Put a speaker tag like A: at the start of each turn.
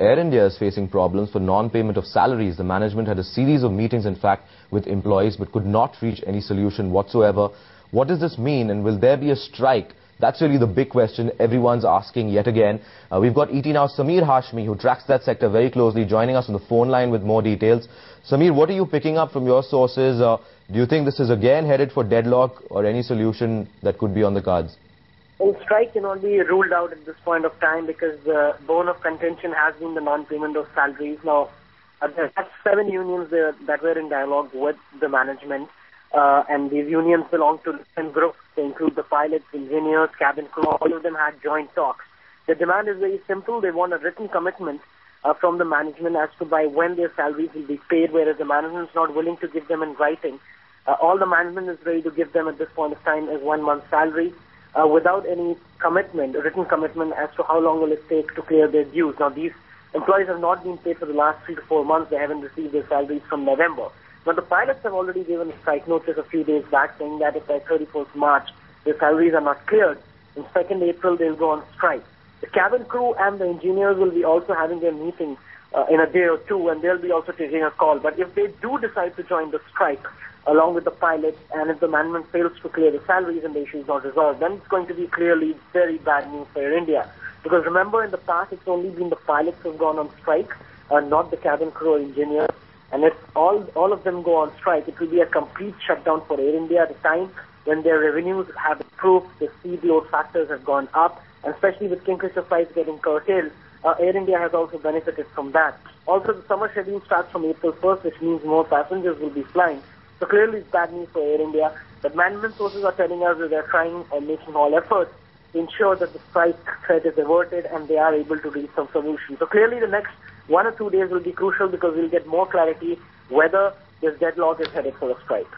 A: Air India is facing problems for non-payment of salaries. The management had a series of meetings, in fact, with employees, but could not reach any solution whatsoever. What does this mean, and will there be a strike? That's really the big question everyone's asking yet again. We've got ET Now's Sameer Hashmi, who tracks that sector very closely, joining us on the phone line with more details. Sameer, what are you picking up from your sources? Do you think this is again headed for deadlock, or any solution that could be on the cards?
B: Well, strike cannot be ruled out at this point of time because the bone of contention has been the non-payment of salaries. Now, there are 7 unions that were in dialogue with the management, and these unions belong to different groups. They include the pilots, engineers, cabin crew. All of them had joint talks. The demand is very simple. They want a written commitment from the management as to by when their salaries will be paid, whereas the management is not willing to give them in writing. All the management is ready to give them at this point of time is 1 month's salary, without any commitment, a written commitment as to how long will it take to clear their dues. Now, these employees have not been paid for the last 3 to 4 months. They haven't received their salaries from November. Now, the pilots have already given a strike notice a few days back saying that if by 31st March their salaries are not cleared, in 2nd April they'll go on strike. The cabin crew and the engineers will be also having their meeting in a day or two, and they'll be also taking a call. But if they do decide to join the strike, along with the pilots, and if the management fails to clear the salaries and the issue is not resolved, then it's going to be clearly very bad news for Air India. Because remember, in the past, it's only been the pilots who have gone on strike, not the cabin crew or engineers. And if all of them go on strike, it will be a complete shutdown for Air India at a time when their revenues have improved, the seat load factors have gone up, and especially with Kingfisher flights getting curtailed, Air India has also benefited from that. Also, the summer schedule starts from April 1st, which means more passengers will be flying. So clearly it's bad news for Air India. But management sources are telling us that they're trying and making all efforts to ensure that the strike threat is averted and they are able to reach some solution. So clearly the next 1 or 2 days will be crucial because we'll get more clarity whether this deadlock is headed for a strike.